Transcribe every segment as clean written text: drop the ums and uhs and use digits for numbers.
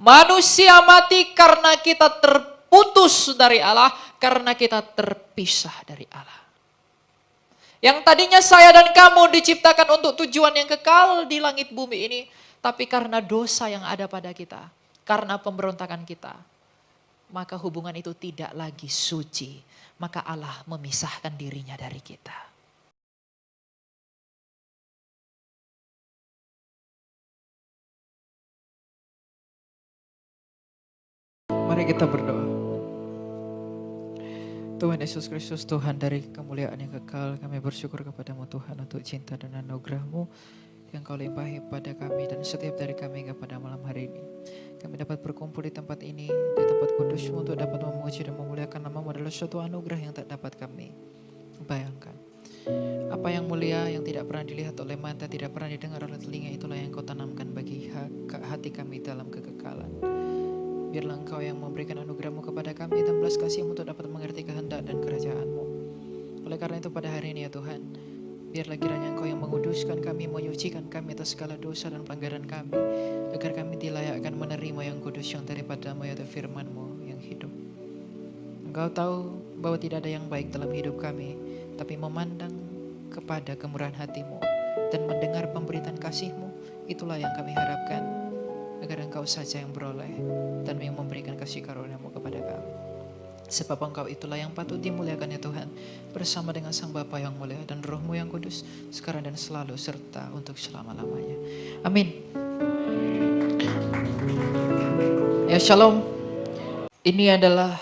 Manusia mati karena kita terputus dari Allah, karena kita terpisah dari Allah. Yang tadinya saya dan kamu diciptakan untuk tujuan yang kekal di langit bumi ini, tapi karena dosa yang ada pada kita, karena pemberontakan kita, maka hubungan itu tidak lagi suci. Maka Allah memisahkan dirinya dari kita. Mari kita berdoa. Tuhan Yesus Kristus, Tuhan dari kemuliaan yang kekal, kami bersyukur kepadamu Tuhan untuk cinta dan anugerah-Mu yang Kau limpahi pada kami dan setiap dari kami pada malam hari ini. Kami dapat berkumpul di tempat ini, di tempat kudus-Mu untuk dapat memuji dan memuliakan nama-Mu adalah suatu anugerah yang tak dapat kami bayangkan. Apa yang mulia yang tidak pernah dilihat oleh mata, tidak pernah didengar oleh telinga, itulah yang Kau tanamkan bagi hati kami dalam kekekalan. Biarlah Engkau yang memberikan anugerah-Mu kepada kami dan belas kasih-Mu untuk dapat mengerti kehendak dan kerajaan-Mu. Oleh karena itu pada hari ini ya Tuhan, biarlah kiranya Engkau yang menguduskan kami, menyucikan kami atas segala dosa dan pelanggaran kami, agar kami dilayakkan menerima yang kudus yang daripada-Mu, yaitu firman-Mu yang hidup. Engkau tahu bahwa tidak ada yang baik dalam hidup kami, tapi memandang kepada kemurahan hati-Mu dan mendengar pemberitaan kasih-Mu, itulah yang kami harapkan, agar Engkau saja yang beroleh dan yang memberikan kasih karunia-Mu kepada kami. Sebab Engkau itulah yang patut dimuliakan ya Tuhan, bersama dengan Sang Bapa yang mulia dan Roh-Mu yang kudus, sekarang dan selalu serta untuk selama-lamanya. Amin. Ya shalom. Ini adalah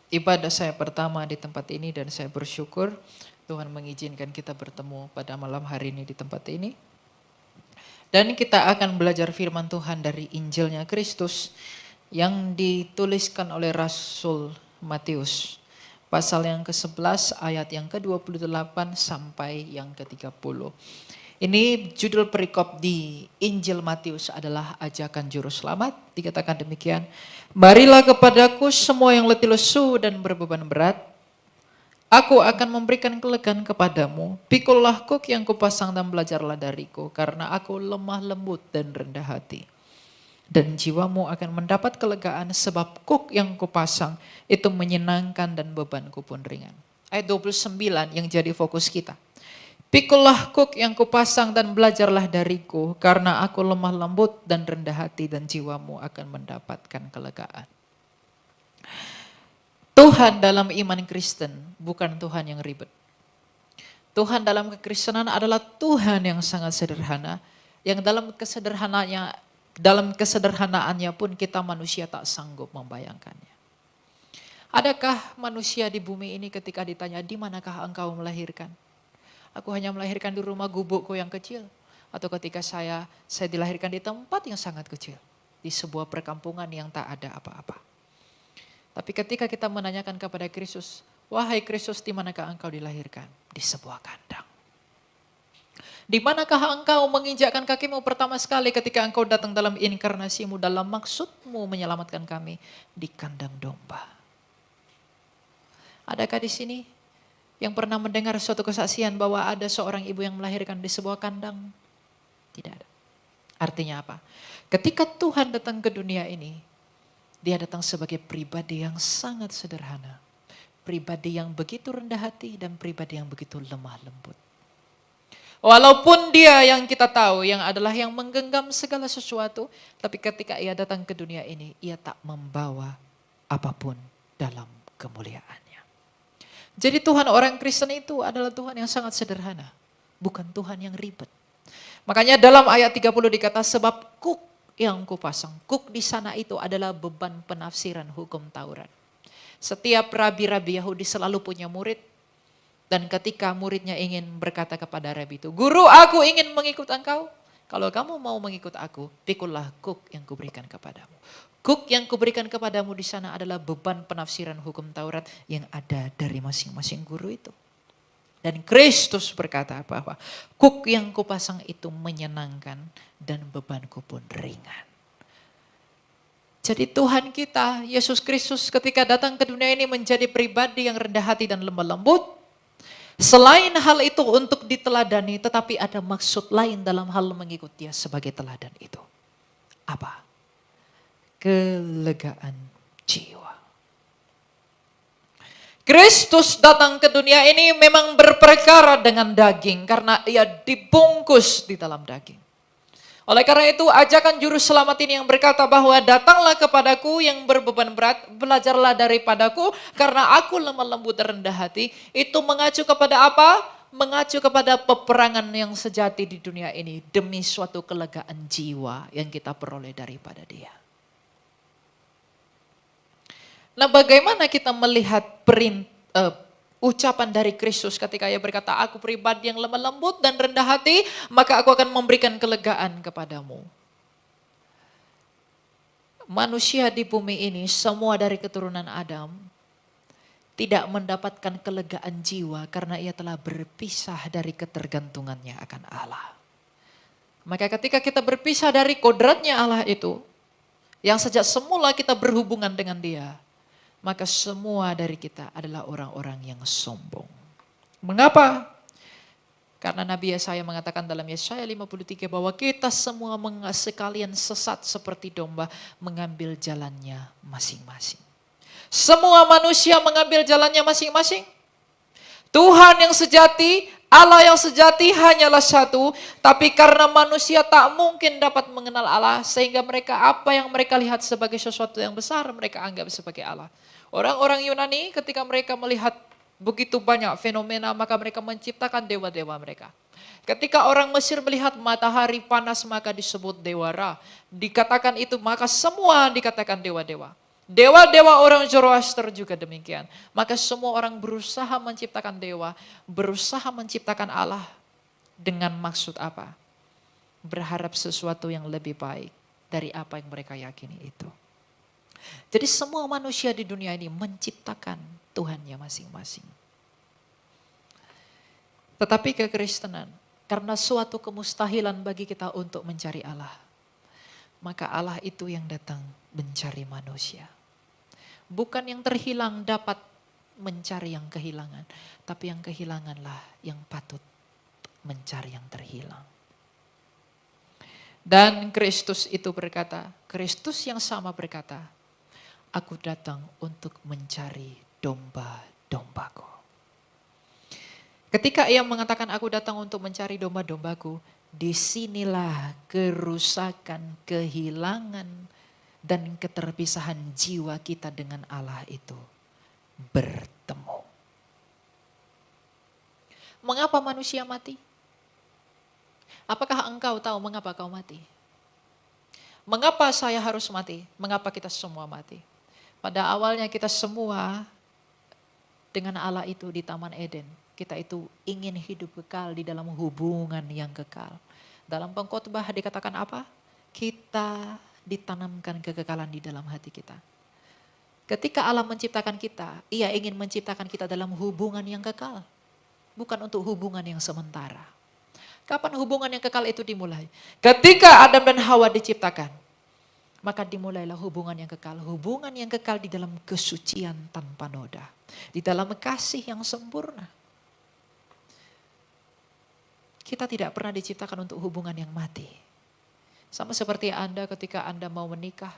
ibadah saya pertama di tempat ini dan saya bersyukur Tuhan mengizinkan kita bertemu pada malam hari ini di tempat ini. Dan kita akan belajar firman Tuhan dari Injilnya Kristus yang dituliskan oleh Rasul Matius. Pasal yang ke-11 ayat yang ke-28 sampai yang ke-30. Ini judul perikop di Injil Matius adalah ajakan juru selamat. Dikatakan demikian, marilah kepadaku semua yang letih lesu dan berbeban berat, aku akan memberikan kelegaan kepadamu. Pikulah kuk yang kupasang dan belajarlah dariku, karena aku lemah lembut dan rendah hati. Dan jiwamu akan mendapat kelegaan, sebab kuk yang kupasang itu menyenangkan dan bebanku pun ringan. Ayat 29 yang jadi fokus kita. Pikulah kuk yang kupasang dan belajarlah dariku, karena aku lemah lembut dan rendah hati, dan jiwamu akan mendapatkan kelegaan. Tuhan dalam iman Kristen bukan Tuhan yang ribet. Tuhan dalam kekristenan adalah Tuhan yang sangat sederhana, yang dalam kesederhanaannya pun kita manusia tak sanggup membayangkannya. Adakah manusia di bumi ini ketika ditanya, di manakah engkau melahirkan? Aku hanya melahirkan di rumah gubukku yang kecil. Atau ketika saya dilahirkan di tempat yang sangat kecil, di sebuah perkampungan yang tak ada apa-apa. Tapi ketika kita menanyakan kepada Kristus, wahai Kristus, di manakah engkau dilahirkan? Di sebuah kandang. Di manakah engkau menginjakkan kakimu pertama sekali ketika engkau datang dalam inkarnasimu, dalam maksudmu menyelamatkan kami? Di kandang domba. Adakah di sini yang pernah mendengar suatu kesaksian bahwa ada seorang ibu yang melahirkan di sebuah kandang? Tidak ada. Artinya apa? Ketika Tuhan datang ke dunia ini, Dia datang sebagai pribadi yang sangat sederhana. Pribadi yang begitu rendah hati dan pribadi yang begitu lemah lembut. Walaupun Dia yang kita tahu yang adalah yang menggenggam segala sesuatu, tapi ketika Ia datang ke dunia ini, Ia tak membawa apapun dalam kemuliaannya. Jadi Tuhan orang Kristen itu adalah Tuhan yang sangat sederhana, bukan Tuhan yang ribet. Makanya dalam ayat 30 dikata, sebab kuk yang kupasang. Kuk di sana itu adalah beban penafsiran hukum Taurat. Setiap rabi-rabi Yahudi selalu punya murid. Dan ketika muridnya ingin berkata kepada rabi itu, guru, aku ingin mengikut engkau. Kalau kamu mau mengikut aku, pikullah kuk yang kuberikan kepadamu. Kuk yang kuberikan kepadamu di sana adalah beban penafsiran hukum Taurat yang ada dari masing-masing guru itu. Dan Kristus berkata bahwa kuk yang kupasang itu menyenangkan dan bebanku pun ringan. Jadi Tuhan kita, Yesus Kristus ketika datang ke dunia ini menjadi pribadi yang rendah hati dan lemah lembut. Selain hal itu untuk diteladani, tetapi ada maksud lain dalam hal mengikut Dia sebagai teladan itu. apa? Kelegaan jiwa. Kristus datang ke dunia ini memang berperkara dengan daging karena ia dibungkus di dalam daging. Oleh karena itu ajakan juru selamat ini yang berkata bahwa datanglah kepadaku yang berbeban berat, belajarlah daripadaku karena aku lemah lembut dan rendah hati. Itu mengacu kepada apa? Mengacu kepada peperangan yang sejati di dunia ini demi suatu kelegaan jiwa yang kita peroleh daripada Dia. Nah, bagaimana kita melihat ucapan dari Kristus ketika ia berkata, aku pribadi yang lemah lembut dan rendah hati, maka aku akan memberikan kelegaan kepadamu. Manusia di bumi ini, semua dari keturunan Adam, tidak mendapatkan kelegaan jiwa karena ia telah berpisah dari ketergantungannya akan Allah. Maka ketika kita berpisah dari kodratnya Allah itu, yang sejak semula kita berhubungan dengan Dia, maka semua dari kita adalah orang-orang yang sombong. Mengapa? Karena Nabi Yesaya mengatakan dalam Yesaya 53 bahwa kita semua sekalian sesat seperti domba mengambil jalannya masing-masing. Semua manusia mengambil jalannya masing-masing. Tuhan yang sejati, Allah yang sejati hanyalah satu, tapi karena manusia tak mungkin dapat mengenal Allah, sehingga apa yang mereka lihat sebagai sesuatu yang besar, mereka anggap sebagai Allah. Orang-orang Yunani ketika mereka melihat begitu banyak fenomena, maka mereka menciptakan dewa-dewa mereka. Ketika orang Mesir melihat matahari panas, maka disebut dewa Ra. Dikatakan itu, maka semua dikatakan dewa-dewa. Dewa-dewa orang Zoroaster juga demikian. Maka semua orang berusaha menciptakan dewa, berusaha menciptakan Allah dengan maksud apa? Berharap sesuatu yang lebih baik dari apa yang mereka yakini itu. Jadi semua manusia di dunia ini menciptakan Tuhannya masing-masing. Tetapi kekristenan, karena suatu kemustahilan bagi kita untuk mencari Allah, maka Allah itu yang datang mencari manusia. Bukan yang terhilang dapat mencari yang kehilangan, tapi yang kehilanganlah yang patut mencari yang terhilang. Dan Kristus itu berkata, Kristus yang sama berkata, aku datang untuk mencari domba-dombaku. Ketika ia mengatakan aku datang untuk mencari domba-dombaku, disinilah kerusakan, kehilangan, dan keterpisahan jiwa kita dengan Allah itu bertemu. Mengapa manusia mati? Apakah engkau tahu mengapa kau mati? Mengapa saya harus mati? Mengapa kita semua mati? Pada awalnya kita semua dengan Allah itu di Taman Eden, kita itu ingin hidup kekal di dalam hubungan yang kekal. Dalam pengkhotbah dikatakan apa? Kita ditanamkan kekekalan di dalam hati kita. Ketika Allah menciptakan kita, Ia ingin menciptakan kita dalam hubungan yang kekal. Bukan untuk hubungan yang sementara. Kapan hubungan yang kekal itu dimulai? Ketika Adam dan Hawa diciptakan, maka dimulailah hubungan yang kekal. Hubungan yang kekal di dalam kesucian tanpa noda. Di dalam kasih yang sempurna. Kita tidak pernah diciptakan untuk hubungan yang mati. Sama seperti Anda ketika Anda mau menikah,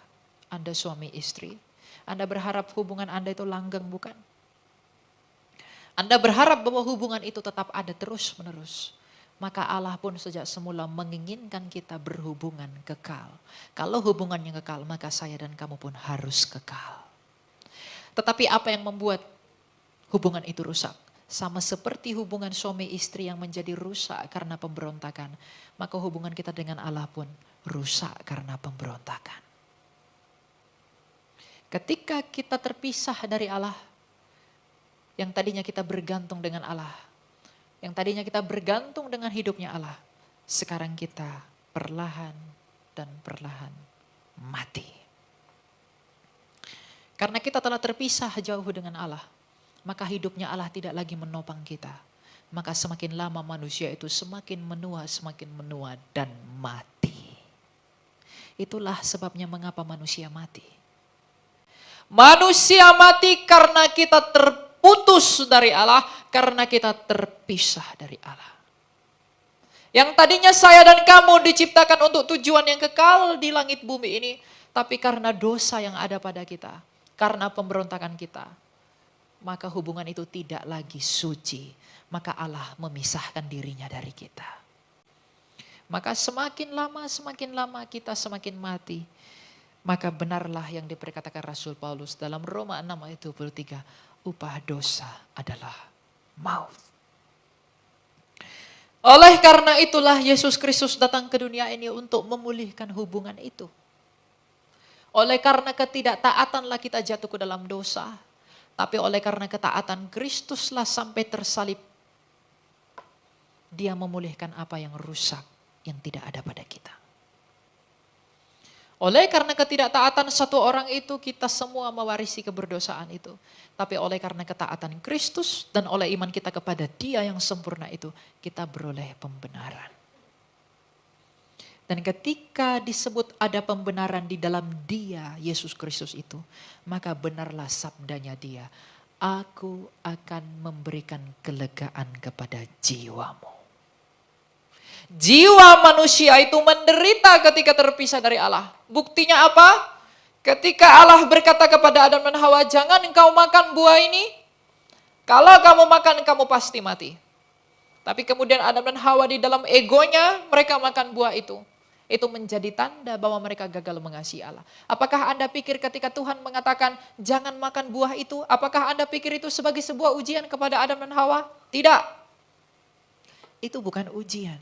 Anda suami istri. Anda berharap hubungan Anda itu langgeng, bukan? Anda berharap bahwa hubungan itu tetap ada terus menerus. Maka Allah pun sejak semula menginginkan kita berhubungan kekal. Kalau hubungan yang kekal, maka saya dan kamu pun harus kekal. Tetapi apa yang membuat hubungan itu rusak? Sama seperti hubungan suami istri yang menjadi rusak karena pemberontakan. Maka hubungan kita dengan Allah pun rusak karena pemberontakan. Ketika kita terpisah dari Allah, yang tadinya kita bergantung dengan Allah, yang tadinya kita bergantung dengan hidupnya Allah, sekarang kita perlahan dan perlahan mati. Karena kita telah terpisah jauh dengan Allah, maka hidupnya Allah tidak lagi menopang kita. Maka semakin lama manusia itu semakin menua dan mati. Itulah sebabnya mengapa manusia mati. Manusia mati karena kita terputus dari Allah, karena kita terpisah dari Allah. Yang tadinya saya dan kamu diciptakan untuk tujuan yang kekal di langit bumi ini. Tapi karena dosa yang ada pada kita, karena pemberontakan kita, maka hubungan itu tidak lagi suci. Maka Allah memisahkan dirinya dari kita. Maka semakin lama kita semakin mati. Maka benarlah yang diperkatakan Rasul Paulus dalam Roma 6 ayat 23. Upah dosa adalah maut. Oleh karena itulah Yesus Kristus datang ke dunia ini untuk memulihkan hubungan itu. Oleh karena ketidaktaatanlah kita jatuh ke dalam dosa. Tapi oleh karena ketaatan Kristuslah sampai tersalib. Dia memulihkan apa yang rusak, yang tidak ada pada kita. Oleh karena ketidaktaatan satu orang itu, kita semua mewarisi keberdosaan itu. Tapi oleh karena ketaatan Kristus dan oleh iman kita kepada Dia yang sempurna itu, kita beroleh pembenaran. Dan ketika disebut ada pembenaran di dalam Dia, Yesus Kristus itu, maka benarlah sabdanya Dia, aku akan memberikan kelegaan kepada jiwamu. Jiwa manusia itu menderita ketika terpisah dari Allah. Buktinya apa? Ketika Allah berkata kepada Adam dan Hawa, jangan engkau makan buah ini. Kalau kamu makan, kamu pasti mati. Tapi kemudian Adam dan Hawa di dalam egonya, mereka makan buah itu. Itu menjadi tanda bahwa mereka gagal mengasihi Allah. Apakah Anda pikir ketika Tuhan mengatakan, jangan makan buah itu, apakah Anda pikir itu sebagai sebuah ujian kepada Adam dan Hawa? Tidak. Itu bukan ujian.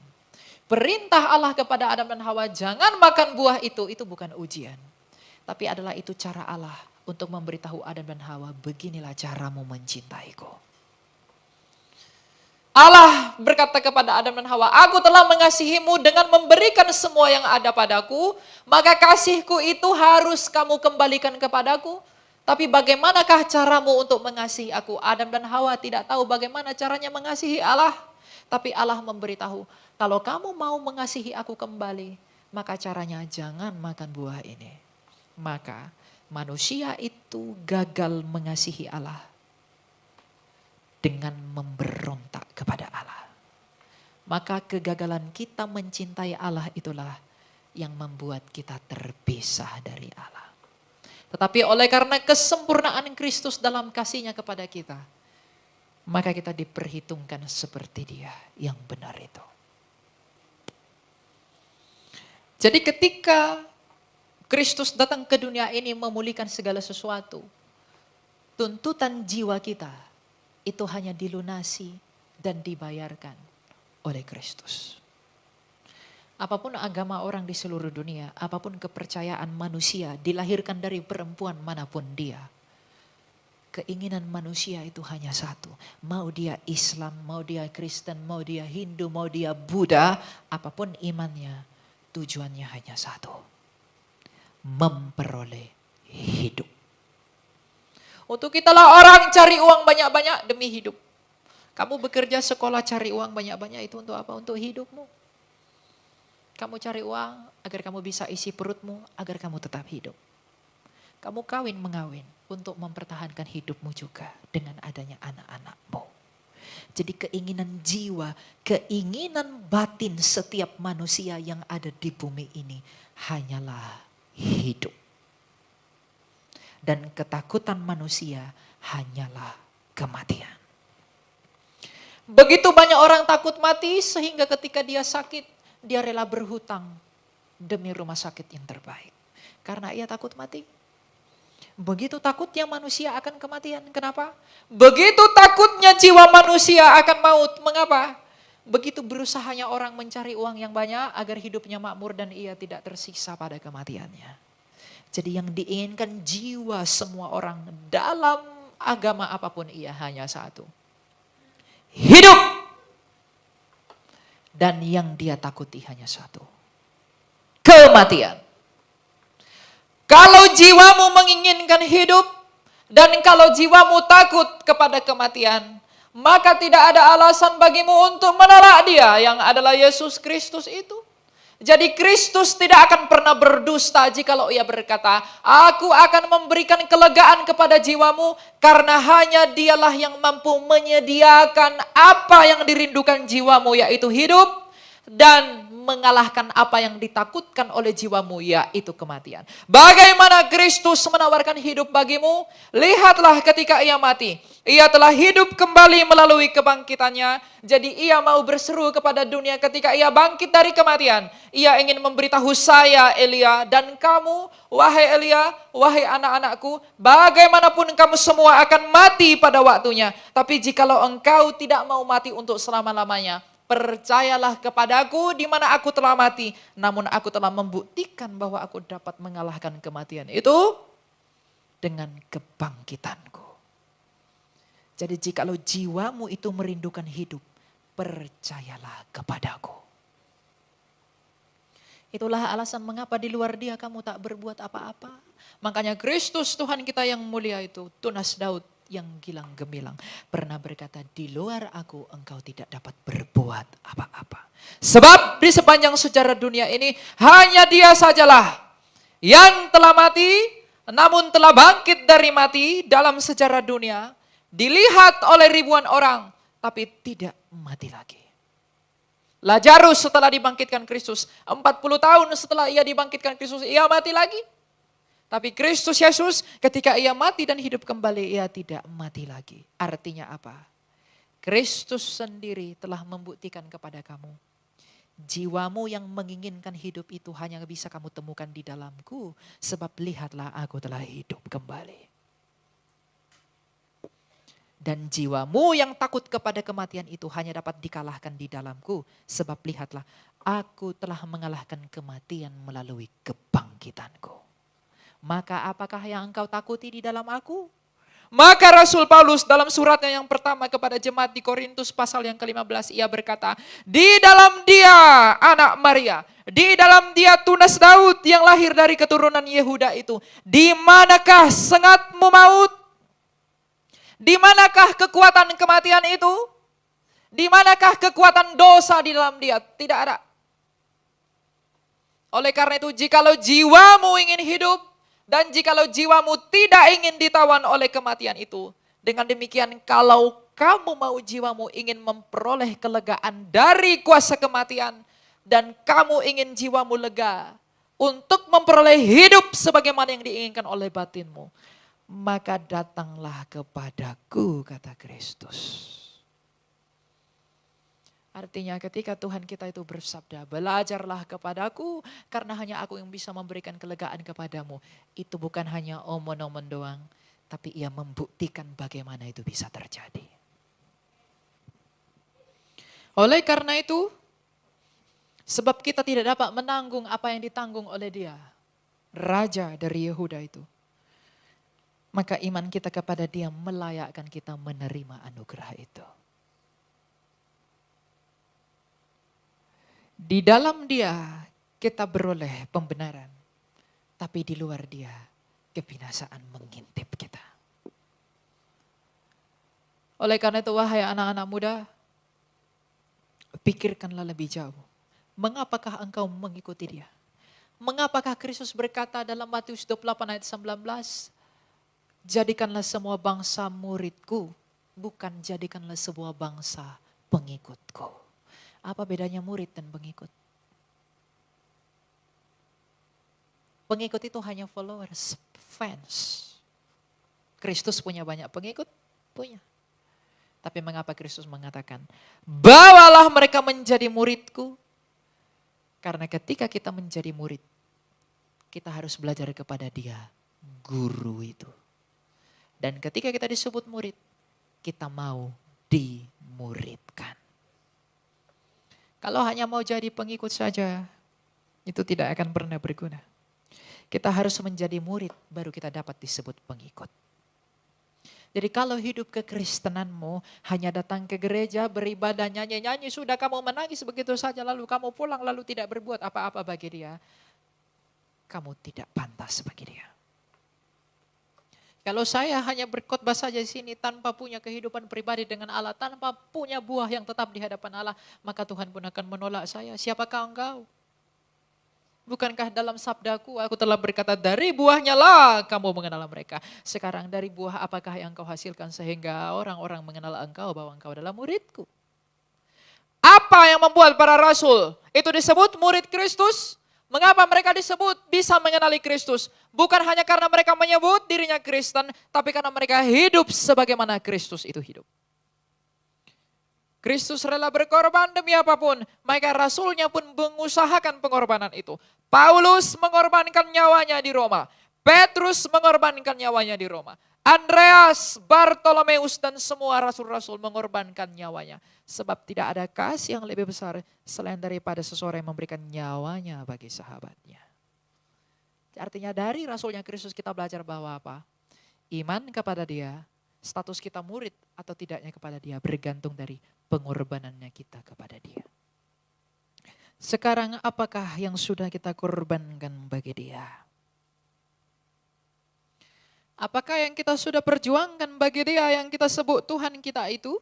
Perintah Allah kepada Adam dan Hawa, jangan makan buah itu bukan ujian. Tapi adalah itu cara Allah untuk memberitahu Adam dan Hawa, beginilah caramu mencintaiku. Allah berkata kepada Adam dan Hawa, aku telah mengasihimu dengan memberikan semua yang ada padaku, maka kasihku itu harus kamu kembalikan kepadaku. Tapi bagaimanakah caramu untuk mengasihi aku? Adam dan Hawa tidak tahu bagaimana caranya mengasihi Allah. Tapi Allah memberitahu, kalau kamu mau mengasihi aku kembali, maka caranya jangan makan buah ini. Maka manusia itu gagal mengasihi Allah dengan memberontak kepada Allah. Maka kegagalan kita mencintai Allah itulah yang membuat kita terpisah dari Allah. Tetapi oleh karena kesempurnaan Kristus dalam kasihnya kepada kita, maka kita diperhitungkan seperti Dia yang benar itu. Jadi ketika Kristus datang ke dunia ini memulihkan segala sesuatu, tuntutan jiwa kita itu hanya dilunasi dan dibayarkan oleh Kristus. Apapun agama orang di seluruh dunia, apapun kepercayaan manusia, dilahirkan dari perempuan manapun dia, keinginan manusia itu hanya satu. Mau dia Islam, mau dia Kristen, mau dia Hindu, mau dia Buddha, apapun imannya, tujuannya hanya satu. Memperoleh hidup. Untuk italah orang cari uang banyak-banyak demi hidup. Kamu bekerja sekolah cari uang banyak-banyak itu untuk apa? Untuk hidupmu. Kamu cari uang agar kamu bisa isi perutmu, agar kamu tetap hidup. Kamu kawin mengawin untuk mempertahankan hidupmu juga dengan adanya anak-anakmu. Jadi keinginan jiwa, keinginan batin setiap manusia yang ada di bumi ini hanyalah hidup. Dan ketakutan manusia hanyalah kematian. Begitu banyak orang takut mati sehingga ketika dia sakit, dia rela berhutang demi rumah sakit yang terbaik. Karena ia takut mati. Begitu takutnya manusia akan kematian. Kenapa? Begitu takutnya jiwa manusia akan maut. Mengapa? Begitu berusahanya orang mencari uang yang banyak agar hidupnya makmur dan ia tidak tersiksa pada kematiannya. Jadi yang diinginkan jiwa semua orang dalam agama apapun ia hanya satu. Hidup. Dan yang dia takuti hanya satu. Kematian. Kalau jiwamu menginginkan hidup dan kalau jiwamu takut kepada kematian, maka tidak ada alasan bagimu untuk menolak Dia yang adalah Yesus Kristus itu. Jadi Kristus tidak akan pernah berdusta jikalau ia berkata, aku akan memberikan kelegaan kepada jiwamu karena hanya Dialah yang mampu menyediakan apa yang dirindukan jiwamu yaitu hidup. dan mengalahkan apa yang ditakutkan oleh jiwamu, yaitu kematian. Bagaimana Kristus menawarkan hidup bagimu? Lihatlah ketika ia mati. Ia telah hidup kembali melalui kebangkitannya. Jadi ia mau berseru kepada dunia ketika ia bangkit dari kematian. Ia ingin memberitahu saya, Elia, dan kamu, wahai Elia, wahai anak-anakku, bagaimanapun kamu semua akan mati pada waktunya. Tapi jikalau engkau tidak mau mati untuk selama-lamanya, percayalah kepadaku di mana aku telah mati, namun aku telah membuktikan bahwa aku dapat mengalahkan kematian itu dengan kebangkitanku. Jadi jikalau jiwamu itu merindukan hidup, percayalah kepadaku. Itulah alasan mengapa di luar dia kamu tak berbuat apa-apa. Makanya Kristus Tuhan kita yang mulia itu, tunas Daud yang gilang gemilang, pernah berkata, di luar aku engkau tidak dapat berbuat apa-apa. Sebab di sepanjang sejarah dunia ini hanya dia sajalah yang telah mati, namun telah bangkit dari mati dalam sejarah dunia. Dilihat oleh ribuan orang, tapi tidak mati lagi. Lazarus setelah dibangkitkan Kristus, 40 tahun setelah ia dibangkitkan Kristus, ia mati lagi. Tapi Kristus Yesus ketika ia mati dan hidup kembali, ia tidak mati lagi. Artinya apa? Kristus sendiri telah membuktikan kepada kamu, jiwamu yang menginginkan hidup itu hanya bisa kamu temukan di dalamku. Sebab lihatlah aku telah hidup kembali. Dan jiwamu yang takut kepada kematian itu hanya dapat dikalahkan di dalamku. Sebab lihatlah, aku telah mengalahkan kematian melalui kebangkitanku. Maka apakah yang engkau takuti di dalam aku? Maka Rasul Paulus dalam suratnya yang pertama kepada jemaat di Korintus pasal yang ke-15, ia berkata, di dalam dia anak Maria, di dalam dia tunas Daud yang lahir dari keturunan Yehuda itu, di manakah sengatmu maut? Di manakah kekuatan kematian itu? Di manakah kekuatan dosa di dalam dia? Tidak ada. Oleh karena itu, jikalau jiwamu ingin hidup, dan jikalau jiwamu tidak ingin ditawan oleh kematian itu, dengan demikian kalau kamu mau jiwamu ingin memperoleh kelegaan dari kuasa kematian, dan kamu ingin jiwamu lega untuk memperoleh hidup sebagaimana yang diinginkan oleh batinmu, maka datanglah kepadaku, kata Kristus. Artinya ketika Tuhan kita itu bersabda, belajarlah kepadaku karena hanya aku yang bisa memberikan kelegaan kepadamu. Itu bukan hanya omon-omon doang, tapi ia membuktikan bagaimana itu bisa terjadi. Oleh karena itu, sebab kita tidak dapat menanggung apa yang ditanggung oleh dia, Raja dari Yehuda itu, maka iman kita kepada dia melayakkan kita menerima anugerah itu. Di dalam dia kita beroleh pembenaran, tapi di luar dia kebinasaan mengintip kita. Oleh karena itu wahai anak-anak muda, pikirkanlah lebih jauh. Mengapakah engkau mengikuti dia? Mengapakah Kristus berkata dalam Matius 28 ayat 19, jadikanlah semua bangsa muridku, bukan jadikanlah sebuah bangsa pengikutku. Apa bedanya murid dan pengikut? Pengikut itu hanya followers, fans. Kristus punya banyak pengikut? Punya. Tapi mengapa Kristus mengatakan, bawalah mereka menjadi muridku? Karena ketika kita menjadi murid, kita harus belajar kepada dia, guru itu. Dan ketika kita disebut murid, kita mau dimuridkan. Kalau hanya mau jadi pengikut saja, itu tidak akan pernah berguna. Kita harus menjadi murid, baru kita dapat disebut pengikut. Jadi kalau hidup kekristenanmu hanya datang ke gereja, beribadah, nyanyi-nyanyi, sudah kamu menangis begitu saja, lalu kamu pulang, lalu tidak berbuat apa-apa bagi dia, kamu tidak pantas bagi dia. Kalau saya hanya berkhotbah saja di sini tanpa punya kehidupan pribadi dengan Allah, tanpa punya buah yang tetap di hadapan Allah, maka Tuhan pun akan menolak saya. Siapakah engkau? Bukankah dalam sabdaku aku telah berkata, dari buahnya lah kamu mengenal mereka. Sekarang dari buah apakah yang kau hasilkan sehingga orang-orang mengenal engkau bahwa engkau adalah muridku? Apa yang membuat para rasul itu disebut murid Kristus? Mengapa mereka disebut bisa mengenali Kristus? Bukan hanya karena mereka menyebut dirinya Kristen, tapi karena mereka hidup sebagaimana Kristus itu hidup. Kristus rela berkorban demi apapun, maka rasulnya pun mengusahakan pengorbanan itu. Paulus mengorbankan nyawanya di Roma. Petrus mengorbankan nyawanya di Roma. Andreas, Bartolomeus, dan semua rasul-rasul mengorbankan nyawanya. Sebab tidak ada kasih yang lebih besar selain daripada seseorang yang memberikan nyawanya bagi sahabatnya. Artinya dari rasulnya Kristus kita belajar bahwa apa? Iman kepada dia, status kita murid atau tidaknya kepada dia bergantung dari pengorbanannya kita kepada dia. Sekarang apakah yang sudah kita korbankan bagi dia? Apakah yang kita sudah perjuangkan bagi dia yang kita sebut Tuhan kita itu?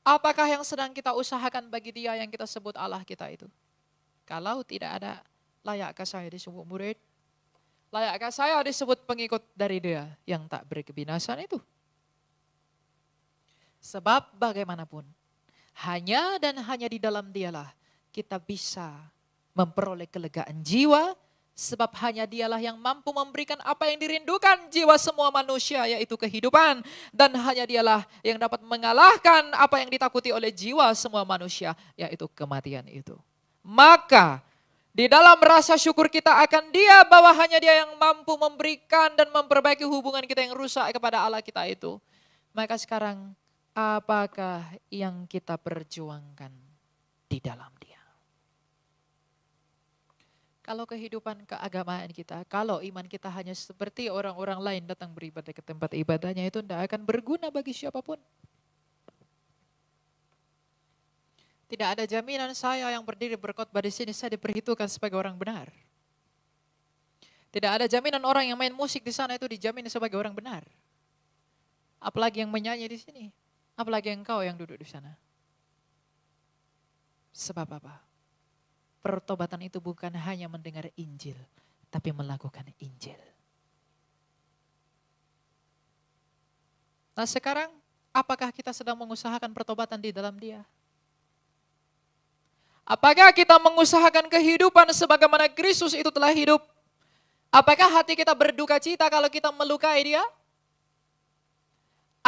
Apakah yang sedang kita usahakan bagi dia yang kita sebut Allah kita itu? Kalau tidak ada, layakkah saya disebut murid? Layakkah saya disebut pengikut dari dia yang tak berkebinasan itu? Sebab bagaimanapun, hanya dan hanya di dalam dialah kita bisa memperoleh kelegaan jiwa, sebab hanya dialah yang mampu memberikan apa yang dirindukan jiwa semua manusia, yaitu kehidupan. Dan hanya dialah yang dapat mengalahkan apa yang ditakuti oleh jiwa semua manusia, yaitu kematian itu. Maka di dalam rasa syukur kita akan dia, bahwa hanya dia yang mampu memberikan dan memperbaiki hubungan kita yang rusak kepada Allah kita itu. Maka sekarang apakah yang kita perjuangkan di dalam dia? Kalau kehidupan keagamaan kita, kalau iman kita hanya seperti orang-orang lain datang beribadah ke tempat ibadahnya, itu tidak akan berguna bagi siapapun. Tidak ada jaminan saya yang berdiri berkhotbah di sini, saya diperhitungkan sebagai orang benar. Tidak ada jaminan orang yang main musik di sana itu dijamin sebagai orang benar. Apalagi yang menyanyi di sini. Apalagi engkau yang duduk di sana. Sebab apa? Pertobatan itu bukan hanya mendengar Injil, tapi melakukan Injil. Nah sekarang, apakah kita sedang mengusahakan pertobatan di dalam dia? Apakah kita mengusahakan kehidupan sebagaimana Kristus itu telah hidup? Apakah hati kita berduka cita kalau kita melukai dia?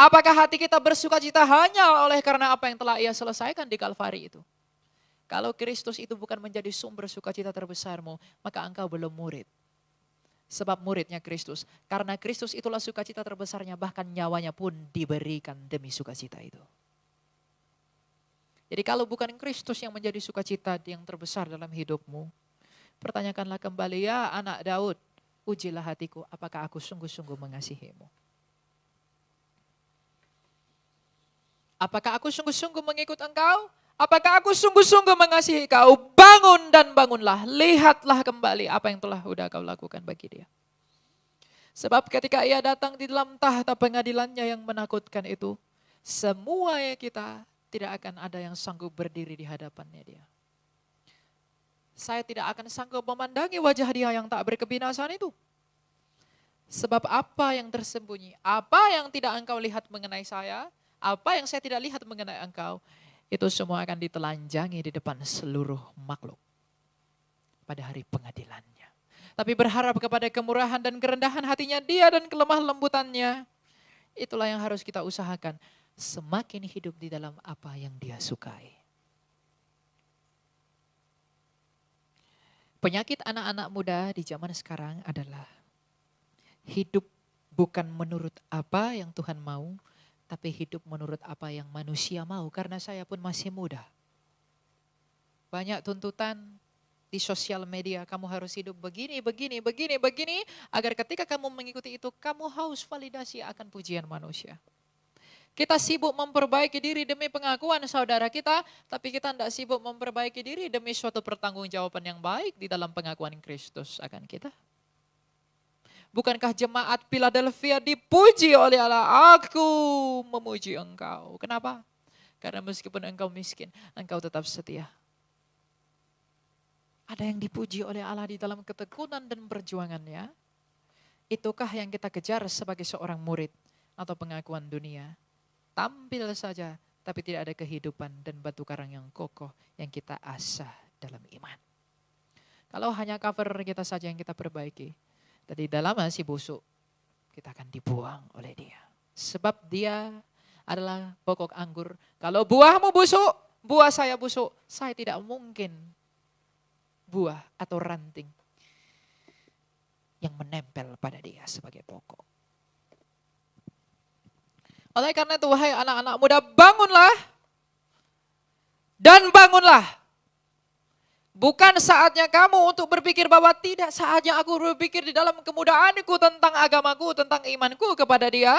Apakah hati kita bersuka cita hanya oleh karena apa yang telah ia selesaikan di Kalvari itu? Kalau Kristus itu bukan menjadi sumber sukacita terbesarmu, maka engkau belum murid. Sebab muridnya Kristus. Karena Kristus itulah sukacita terbesarnya, bahkan nyawanya pun diberikan demi sukacita itu. Jadi kalau bukan Kristus yang menjadi sukacita yang terbesar dalam hidupmu, pertanyakanlah kembali, ya anak Daud, ujilah hatiku, apakah aku sungguh-sungguh mengasihimu? Apakah aku sungguh-sungguh mengikut engkau? Apakah aku sungguh-sungguh mengasihi kau? Bangun dan bangunlah. Lihatlah kembali apa yang telah udah kau lakukan bagi dia. Sebab ketika ia datang di dalam tahta pengadilannya yang menakutkan itu, semua kita tidak akan ada yang sanggup berdiri di hadapannya dia. Saya tidak akan sanggup memandangi wajah dia yang tak berkebinasan itu. Sebab apa yang tersembunyi, apa yang tidak engkau lihat mengenai saya, apa yang saya tidak lihat mengenai engkau, itu semua akan ditelanjangi di depan seluruh makhluk pada hari pengadilannya. Tapi berharap kepada kemurahan dan kerendahan hatinya dia dan kelemah lembutannya. Itulah yang harus kita usahakan. Semakin hidup di dalam apa yang dia sukai. Penyakit anak-anak muda di zaman sekarang adalah hidup bukan menurut apa yang Tuhan mau, tapi hidup menurut apa yang manusia mau, karena saya pun masih muda. Banyak tuntutan di sosial media, kamu harus hidup begini, agar ketika kamu mengikuti itu, kamu haus validasi akan pujian manusia. Kita sibuk memperbaiki diri demi pengakuan saudara kita, tapi kita tidak sibuk memperbaiki diri demi suatu pertanggungjawaban yang baik di dalam pengakuan Kristus akan kita. Bukankah jemaat Philadelphia dipuji oleh Allah? Aku memuji engkau. Kenapa? Karena meskipun engkau miskin, engkau tetap setia. Ada yang dipuji oleh Allah di dalam ketekunan dan perjuangannya. Itukah yang kita kejar sebagai seorang murid atau pengakuan dunia? Tampil saja tapi tidak ada kehidupan dan batu karang yang kokoh yang kita asah dalam iman. Kalau hanya cover kita saja yang kita perbaiki, tadi dalam masih busuk, kita akan dibuang oleh dia. Sebab dia adalah pokok anggur. Kalau buahmu busuk, buah saya busuk, saya tidak mungkin buah atau ranting yang menempel pada dia sebagai pokok. Oleh karena itu, wahai anak-anak muda, bangunlah dan bangunlah. Bukan saatnya kamu untuk berpikir bahwa tidak saatnya aku berpikir di dalam kemudaanku tentang agamaku, tentang imanku kepada dia.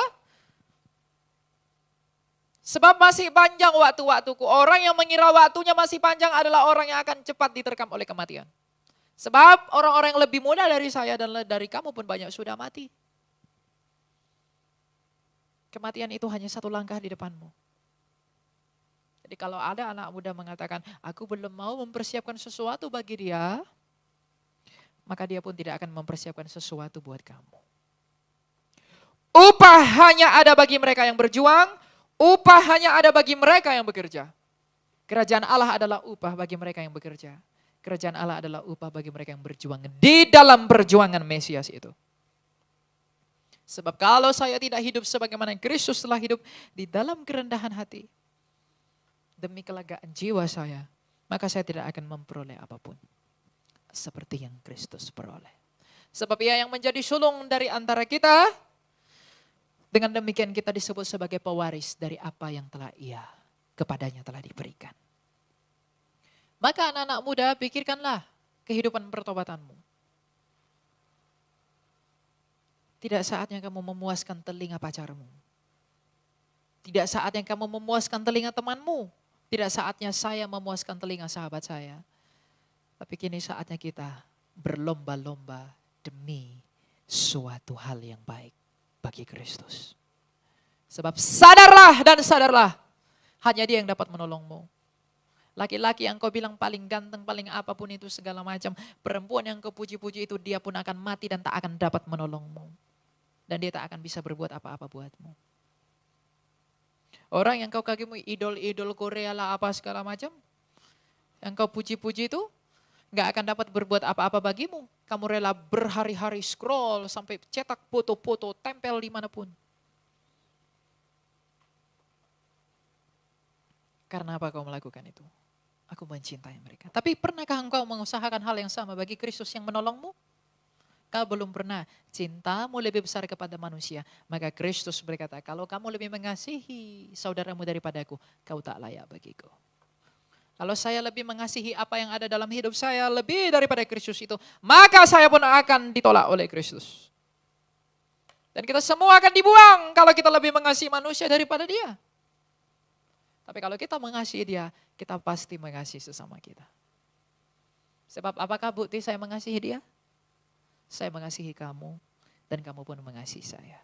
Sebab masih panjang waktu-waktuku. Orang yang mengira waktunya masih panjang adalah orang yang akan cepat diterkam oleh kematian. Sebab orang-orang yang lebih muda dari saya dan dari kamu pun banyak sudah mati. Kematian itu hanya satu langkah di depanmu. Jadi kalau ada anak muda mengatakan, aku belum mau mempersiapkan sesuatu bagi dia, maka dia pun tidak akan mempersiapkan sesuatu buat kamu. Upah hanya ada bagi mereka yang berjuang, upah hanya ada bagi mereka yang bekerja. Kerajaan Allah adalah upah bagi mereka yang bekerja. Kerajaan Allah adalah upah bagi mereka yang berjuang di dalam perjuangan Mesias itu. Sebab kalau saya tidak hidup sebagaimana Kristus telah hidup di dalam kerendahan hati, demi kelegaan jiwa saya, maka saya tidak akan memperoleh apapun seperti yang Kristus peroleh. Sebab ia yang menjadi sulung dari antara kita, dengan demikian kita disebut sebagai pewaris dari apa yang telah ia kepadanya telah diberikan. Maka anak-anak muda, pikirkanlah kehidupan pertobatanmu. Tidak saatnya kamu memuaskan telinga pacarmu. Tidak saatnya kamu memuaskan telinga temanmu. Tidak saatnya saya memuaskan telinga sahabat saya. Tapi kini saatnya kita berlomba-lomba demi suatu hal yang baik bagi Kristus. Sebab sadarlah dan sadarlah, hanya dia yang dapat menolongmu. Laki-laki yang kau bilang paling ganteng, paling apapun itu segala macam. Perempuan yang kau puji-puji itu dia pun akan mati dan tak akan dapat menolongmu. Dan dia tak akan bisa berbuat apa-apa buatmu. Orang yang kau kagumi idol-idol Korea lah apa segala macam. Yang kau puji-puji itu gak akan dapat berbuat apa-apa bagimu. Kamu rela berhari-hari scroll sampai cetak foto-foto tempel dimanapun. Karena apa kau melakukan itu? Aku mencintai mereka. Tapi pernahkah engkau mengusahakan hal yang sama bagi Kristus yang menolongmu? Kau belum pernah. Cintamu lebih besar kepada manusia. Maka Kristus berkata, kalau kamu lebih mengasihi saudaramu daripadaku, kau tak layak bagiku. Kalau saya lebih mengasihi apa yang ada dalam hidup saya lebih daripada Kristus itu, maka saya pun akan ditolak oleh Kristus. Dan kita semua akan dibuang kalau kita lebih mengasihi manusia daripada dia. Tapi kalau kita mengasihi dia, kita pasti mengasihi sesama kita. Sebab apakah bukti saya mengasihi dia? Saya mengasihi kamu dan kamu pun mengasihi saya.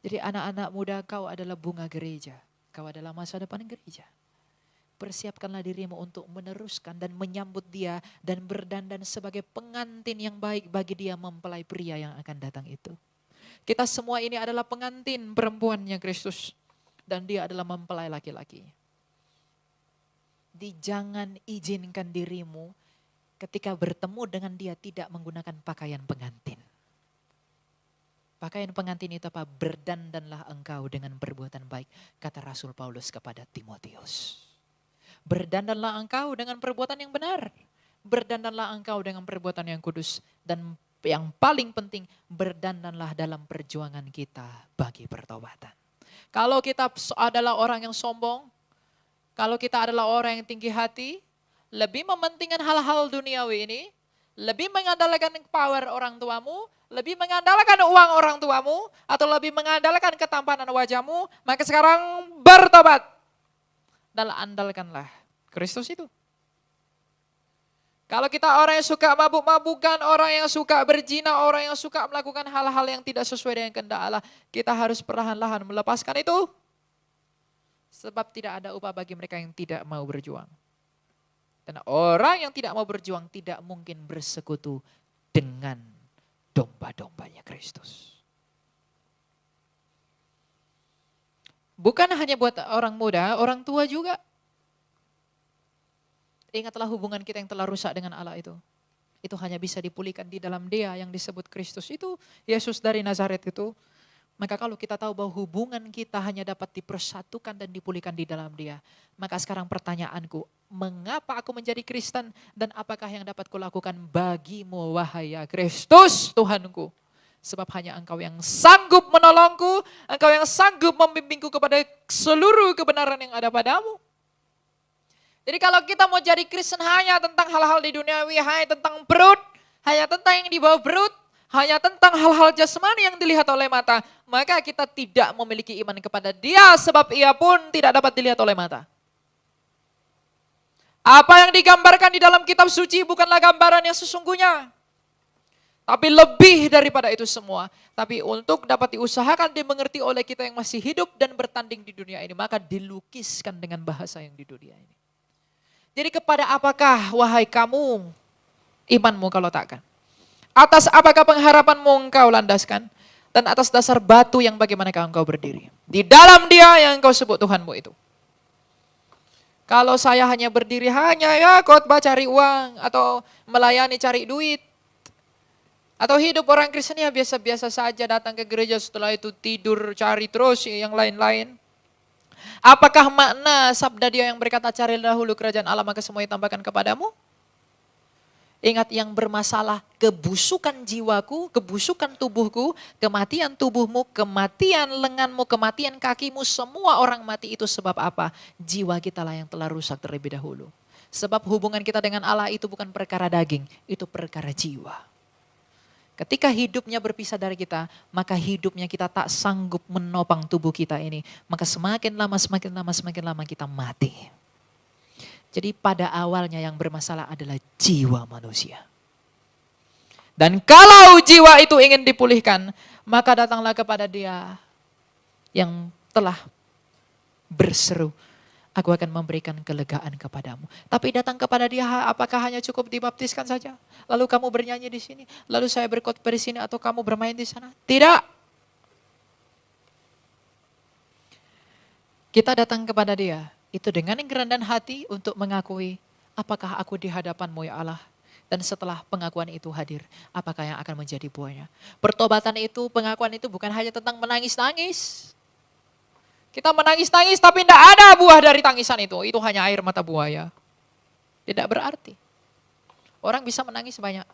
Jadi anak-anak muda, kau adalah bunga gereja. Kau adalah masa depan gereja. Persiapkanlah dirimu untuk meneruskan dan menyambut dia dan berdandan sebagai pengantin yang baik bagi dia mempelai pria yang akan datang itu. Kita semua ini adalah pengantin perempuannya Kristus dan dia adalah mempelai laki-laki. Jangan izinkan dirimu ketika bertemu dengan dia tidak menggunakan pakaian pengantin. Pakaian pengantin itu apa? Berdandanlah engkau dengan perbuatan baik, kata Rasul Paulus kepada Timotius. Berdandanlah engkau dengan perbuatan yang benar. Berdandanlah engkau dengan perbuatan yang kudus. Dan yang paling penting, berdandanlah dalam perjuangan kita bagi pertobatan. Kalau kita adalah orang yang sombong, kalau kita adalah orang yang tinggi hati, lebih mementingkan hal-hal duniawi ini, lebih mengandalkan power orang tuamu, lebih mengandalkan uang orang tuamu, atau lebih mengandalkan ketampanan wajahmu, maka sekarang bertobat. Dan andalkanlah Kristus itu. Kalau kita orang yang suka mabuk-mabukan, orang yang suka berzina, orang yang suka melakukan hal-hal yang tidak sesuai dengan kehendak Allah, kita harus perlahan-lahan melepaskan itu. Sebab tidak ada upah bagi mereka yang tidak mau berjuang. Dan orang yang tidak mau berjuang tidak mungkin bersekutu dengan domba-dombanya Kristus. Bukan hanya buat orang muda, orang tua juga. Ingatlah hubungan kita yang telah rusak dengan Allah itu. Itu hanya bisa dipulihkan di dalam Dia yang disebut Kristus. Itu Yesus dari Nazaret itu. Maka kalau kita tahu bahwa hubungan kita hanya dapat dipersatukan dan dipulihkan di dalam Dia. Maka sekarang pertanyaanku, mengapa aku menjadi Kristen dan apakah yang dapat kulakukan bagimu wahai ya Kristus Tuhanku? Sebab hanya Engkau yang sanggup menolongku, Engkau yang sanggup membimbingku kepada seluruh kebenaran yang ada padamu. Jadi kalau kita mau jadi Kristen hanya tentang hal-hal di duniawi, hanya tentang perut, hanya tentang yang di bawah perut, hanya tentang hal-hal jasmani yang dilihat oleh mata, maka kita tidak memiliki iman kepada Dia sebab Ia pun tidak dapat dilihat oleh mata. Apa yang digambarkan di dalam kitab suci bukanlah gambaran yang sesungguhnya. Tapi lebih daripada itu semua. Tapi untuk dapat diusahakan dimengerti oleh kita yang masih hidup dan bertanding di dunia ini, maka dilukiskan dengan bahasa yang di dunia ini. Jadi kepada apakah wahai kamu imanmu kalau takkan? Atas apakah pengharapanmu engkau landaskan? Dan atas dasar batu yang bagaimanakah engkau berdiri? Di dalam Dia yang engkau sebut Tuhanmu itu. Kalau saya hanya berdiri hanya ya khotbah cari uang atau melayani cari duit. Atau hidup orang Kristen ya biasa-biasa saja datang ke gereja setelah itu tidur cari terus yang lain-lain. Apakah makna sabda Dia yang berkata cari dahulu kerajaan Allah maka semuanya tambahkan kepadamu? Ingat yang bermasalah kebusukan jiwaku, kebusukan tubuhku, kematian tubuhmu, kematian lenganmu, kematian kakimu, semua orang mati itu sebab apa? Jiwa kita lah yang telah rusak terlebih dahulu. Sebab hubungan kita dengan Allah itu bukan perkara daging, itu perkara jiwa. Ketika hidupnya berpisah dari kita, maka hidupnya kita tak sanggup menopang tubuh kita ini. Maka semakin lama kita mati. Jadi pada awalnya yang bermasalah adalah jiwa manusia. Dan kalau jiwa itu ingin dipulihkan, maka datanglah kepada Dia yang telah berseru, aku akan memberikan kelegaan kepadamu. Tapi datang kepada Dia apakah hanya cukup dibaptiskan saja? Lalu kamu bernyanyi di sini, lalu saya berkhotbah di sini atau kamu bermain di sana? Tidak. Kita datang kepada Dia itu dengan kerendahan hati untuk mengakui apakah aku di hadapan-Mu ya Allah. Dan setelah pengakuan itu hadir, apakah yang akan menjadi buahnya? Pertobatan itu, pengakuan itu bukan hanya tentang menangis-nangis. Kita menangis-nangis tapi tidak ada buah dari tangisan itu. Itu hanya air mata buaya. Tidak berarti. Orang bisa menangis banyak.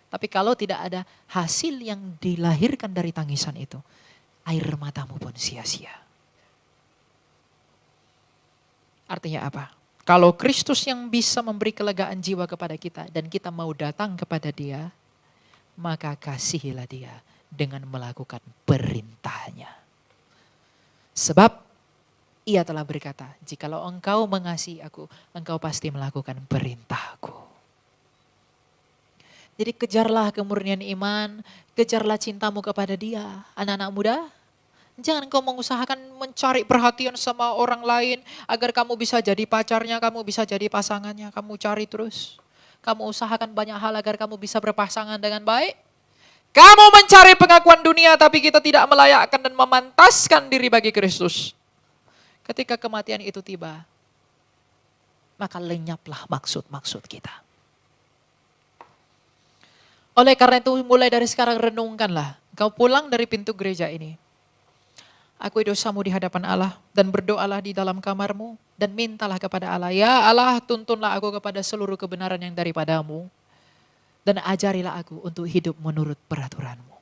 Tapi kalau tidak ada hasil yang dilahirkan dari tangisan itu, air matamu pun sia-sia. Artinya apa? Kalau Kristus yang bisa memberi kelegaan jiwa kepada kita dan kita mau datang kepada Dia, maka kasihilah Dia dengan melakukan perintahnya. Sebab Ia telah berkata, jikalau engkau mengasihi aku, engkau pasti melakukan perintahku. Jadi kejarlah kemurnian iman, kejarlah cintamu kepada Dia. Anak-anak muda, jangan kau mengusahakan mencari perhatian sama orang lain agar kamu bisa jadi pacarnya, kamu bisa jadi pasangannya. Kamu cari terus. Kamu usahakan banyak hal agar kamu bisa berpasangan dengan baik. Kamu mencari pengakuan dunia tapi kita tidak melayakkan dan memantaskan diri bagi Kristus. Ketika kematian itu tiba, maka lenyaplah maksud-maksud kita. Oleh karena itu mulai dari sekarang renungkanlah. Kau pulang dari pintu gereja ini. Akui dosamu di hadapan Allah dan berdoalah di dalam kamarmu dan mintalah kepada Allah. Ya Allah, tuntunlah aku kepada seluruh kebenaran yang daripadamu dan ajarilah aku untuk hidup menurut peraturanmu.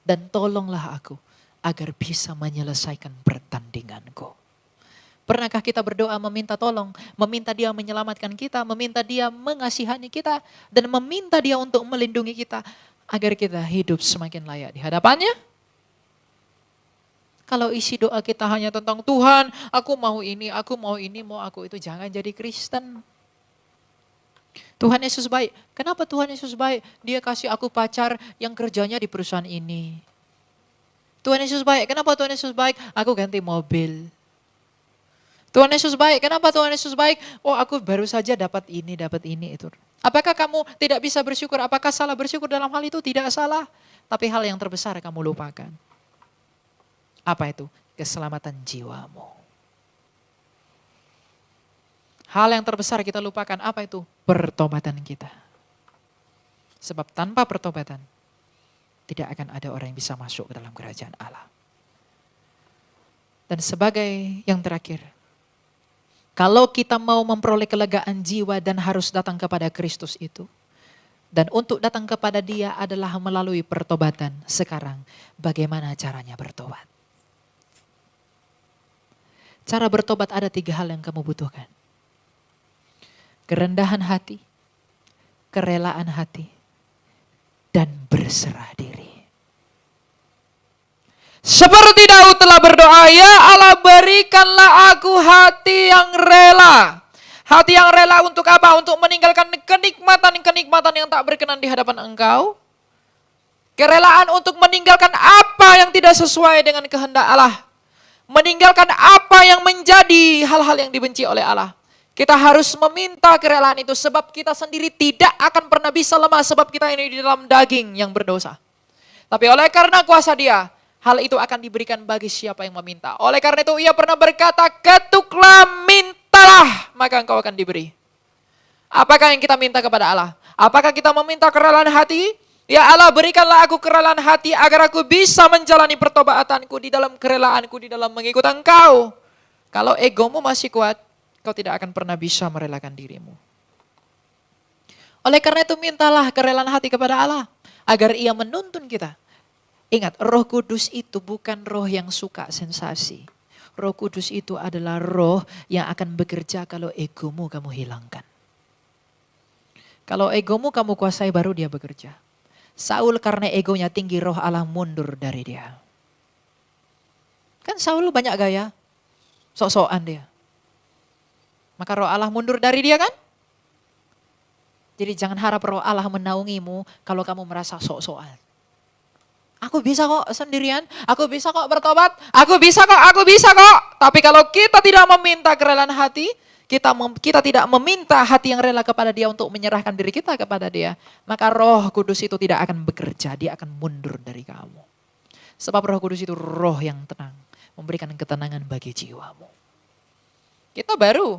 Dan tolonglah aku agar bisa menyelesaikan pertandinganku. Pernahkah kita berdoa meminta tolong, meminta Dia menyelamatkan kita, meminta Dia mengasihani kita dan meminta Dia untuk melindungi kita agar kita hidup semakin layak di hadapannya? Kalau isi doa kita hanya tentang Tuhan, aku mau ini, mau aku itu, jangan jadi Kristen. Tuhan Yesus baik. Kenapa Tuhan Yesus baik? Dia kasih aku pacar yang kerjanya di perusahaan ini. Tuhan Yesus baik. Kenapa Tuhan Yesus baik? Aku ganti mobil. Tuhan Yesus baik. Kenapa Tuhan Yesus baik? Oh, aku baru saja dapat ini itu. Apakah kamu tidak bisa bersyukur? Apakah salah bersyukur dalam hal itu? Tidak salah. Tapi hal yang terbesar kamu lupakan. Apa itu? Keselamatan jiwamu. Hal yang terbesar kita lupakan, apa itu? Pertobatan kita. Sebab tanpa pertobatan, tidak akan ada orang yang bisa masuk ke dalam kerajaan Allah. Dan sebagai yang terakhir, kalau kita mau memperoleh kelegaan jiwa dan harus datang kepada Kristus itu, dan untuk datang kepada Dia adalah melalui pertobatan. Sekarang, bagaimana caranya bertobat? Cara bertobat ada 3 hal yang kamu butuhkan. Kerendahan hati, kerelaan hati, dan berserah diri. Seperti Daud telah berdoa, ya Allah berikanlah aku hati yang rela. Hati yang rela untuk apa? Untuk meninggalkan kenikmatan-kenikmatan yang tak berkenan di hadapan Engkau. Kerelaan untuk meninggalkan apa yang tidak sesuai dengan kehendak Allah. Meninggalkan apa yang menjadi hal-hal yang dibenci oleh Allah. Kita harus meminta kerelaan itu sebab kita sendiri tidak akan pernah bisa lemah sebab kita ini di dalam daging yang berdosa. Tapi oleh karena kuasa Dia, hal itu akan diberikan bagi siapa yang meminta. Oleh karena itu Ia pernah berkata, ketuklah mintalah maka engkau akan diberi. Apakah yang kita minta kepada Allah? Apakah kita meminta kerelaan hati? Ya Allah berikanlah aku kerelaan hati agar aku bisa menjalani pertobatanku di dalam kerelaanku, di dalam mengikut Engkau. Kalau egomu masih kuat, kau tidak akan pernah bisa merelakan dirimu. Oleh karena itu mintalah kerelaan hati kepada Allah agar Ia menuntun kita. Ingat, Roh Kudus itu bukan roh yang suka sensasi. Roh Kudus itu adalah roh yang akan bekerja kalau egomu kamu hilangkan. Kalau egomu kamu kuasai baru dia bekerja. Saul karena egonya tinggi, roh Allah mundur dari dia. Kan Saul banyak gaya, sok-sokan dia. Maka roh Allah mundur dari dia kan? Jadi jangan harap roh Allah menaungimu kalau kamu merasa sok-sokan. Aku bisa kok sendirian, aku bisa kok bertobat, aku bisa kok. Tapi kalau kita tidak meminta kerelaan hati, kita tidak meminta hati yang rela kepada Dia untuk menyerahkan diri kita kepada Dia, maka Roh Kudus itu tidak akan bekerja, Dia akan mundur dari kamu. Sebab Roh Kudus itu roh yang tenang, memberikan ketenangan bagi jiwamu. Kita baru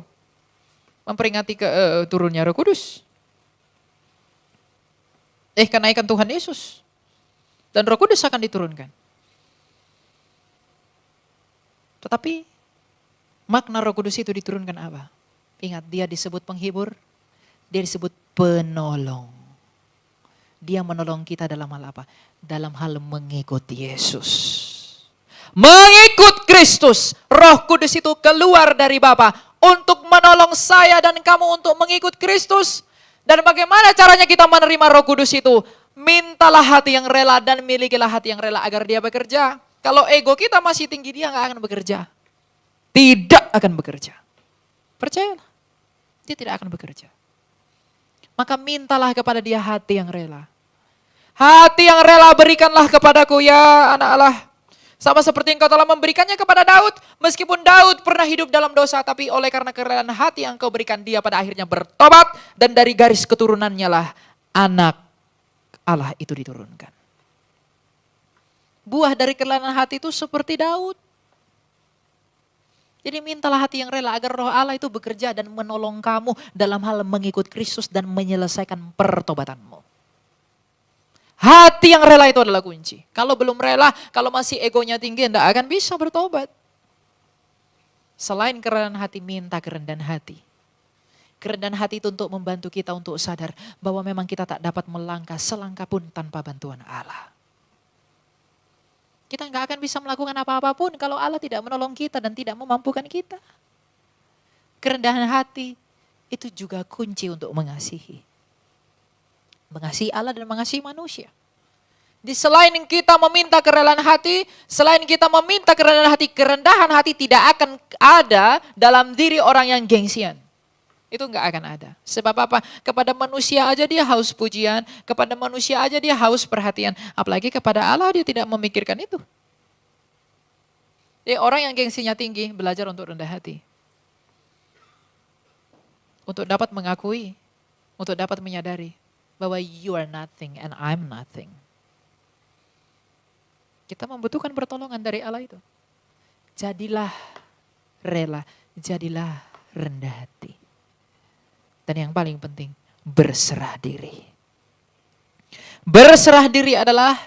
memperingati turunnya Roh Kudus. Kenaikan Tuhan Yesus. Dan Roh Kudus akan diturunkan. Tetapi makna Roh Kudus itu diturunkan apa? Ingat, Dia disebut penghibur, Dia disebut penolong. Dia menolong kita dalam hal apa? Dalam hal mengikut Yesus. Mengikut Kristus. Roh Kudus itu keluar dari Bapa untuk menolong saya dan kamu untuk mengikut Kristus. Dan bagaimana caranya kita menerima Roh Kudus itu? Mintalah hati yang rela dan milikilah hati yang rela agar Dia bekerja. Kalau ego kita masih tinggi, Dia gak akan bekerja. Tidak akan bekerja. Percayalah, Dia tidak akan bekerja. Maka mintalah kepada Dia hati yang rela. Hati yang rela berikanlah kepadaku ya anak Allah. Sama seperti Engkau telah memberikannya kepada Daud. Meskipun Daud pernah hidup dalam dosa, tapi oleh karena kerelaan hati yang Engkau berikan, dia pada akhirnya bertobat. Dan dari garis keturunannya lah anak Allah itu diturunkan. Buah dari kerelaan hati itu seperti Daud. Jadi mintalah hati yang rela agar Roh Allah itu bekerja dan menolong kamu dalam hal mengikut Kristus dan menyelesaikan pertobatanmu. Hati yang rela itu adalah kunci. Kalau belum rela, kalau masih egonya tinggi, tidak akan bisa bertobat. Selain kerelaan hati, minta kerendahan hati. Kerendahan hati itu untuk membantu kita untuk sadar bahwa memang kita tak dapat melangkah selangkah pun tanpa bantuan Allah. Kita nggak akan bisa melakukan apa-apa pun kalau Allah tidak menolong kita dan tidak memampukan kita. Kerendahan hati itu juga kunci untuk mengasihi. Mengasihi Allah dan mengasihi manusia. Di selain kita meminta kerelaan hati, selain kita meminta kerendahan hati tidak akan ada dalam diri orang yang gengsian. Itu enggak akan ada. Sebab apa? Kepada manusia aja dia haus pujian, kepada manusia aja dia haus perhatian. Apalagi kepada Allah dia tidak memikirkan itu. Jadi orang yang gengsinya tinggi belajar untuk rendah hati. Untuk dapat mengakui, untuk dapat menyadari bahwa you are nothing and I'm nothing. Kita membutuhkan pertolongan dari Allah itu. Jadilah rela, jadilah rendah hati. Dan yang paling penting, berserah diri. Berserah diri adalah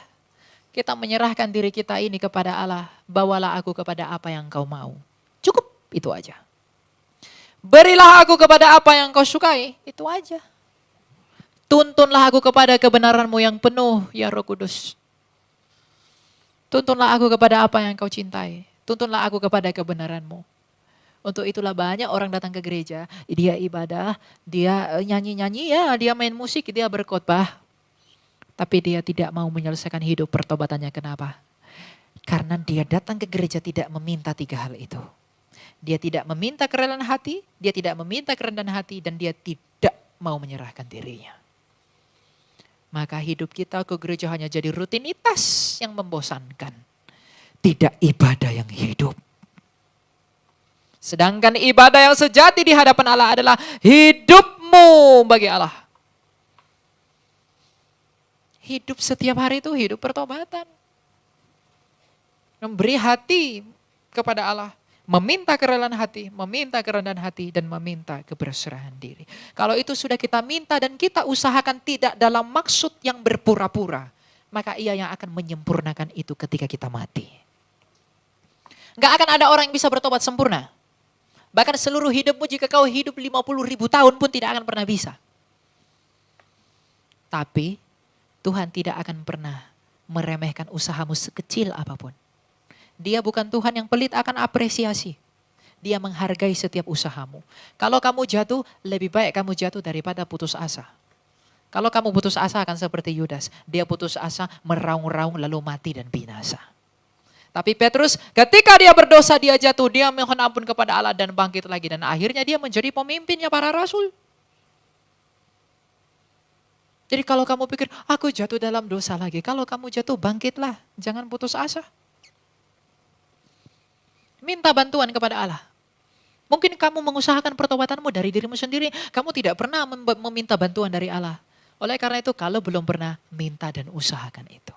kita menyerahkan diri kita ini kepada Allah. Bawalah aku kepada apa yang kau mau. Cukup, itu aja. Berilah aku kepada apa yang kau sukai, itu aja. Tuntunlah aku kepada kebenaranmu yang penuh, ya Roh Kudus. Tuntunlah aku kepada apa yang kau cintai. Tuntunlah aku kepada kebenaranmu. Untuk itulah banyak orang datang ke gereja, dia ibadah, dia nyanyi-nyanyi, ya dia main musik, dia berkhotbah. Tapi dia tidak mau menyelesaikan hidup pertobatannya. Kenapa? Karena dia datang ke gereja tidak meminta 3 hal itu. Dia tidak meminta kerelaan hati, dia tidak meminta kerendahan hati, dan dia tidak mau menyerahkan dirinya. Maka hidup kita ke gereja hanya jadi rutinitas yang membosankan. Tidak ibadah yang hidup. Sedangkan ibadah yang sejati di hadapan Allah adalah hidupmu bagi Allah. Hidup setiap hari itu hidup pertobatan. Memberi hati kepada Allah. Meminta kerelaan hati, meminta kerendahan hati, dan meminta keberserahan diri. Kalau itu sudah kita minta dan kita usahakan tidak dalam maksud yang berpura-pura, maka Ia yang akan menyempurnakan itu ketika kita mati. Gak akan ada orang yang bisa bertobat sempurna. Bahkan seluruh hidupmu jika kau hidup 50.000 tahun pun tidak akan pernah bisa. Tapi Tuhan tidak akan pernah meremehkan usahamu sekecil apapun. Dia bukan Tuhan yang pelit akan apresiasi. Dia menghargai setiap usahamu. Kalau kamu jatuh, lebih baik kamu jatuh daripada putus asa. Kalau kamu putus asa akan seperti Yudas. Dia putus asa, meraung-raung lalu mati dan binasa. Tapi Petrus ketika dia berdosa, dia jatuh, dia mohon ampun kepada Allah dan bangkit lagi. Dan akhirnya dia menjadi pemimpinnya para rasul. Jadi kalau kamu pikir, aku jatuh dalam dosa lagi. Kalau kamu jatuh, bangkitlah. Jangan putus asa. Minta bantuan kepada Allah. Mungkin kamu mengusahakan pertobatanmu dari dirimu sendiri. Kamu tidak pernah meminta bantuan dari Allah. Oleh karena itu, kalau belum pernah, minta dan usahakan itu.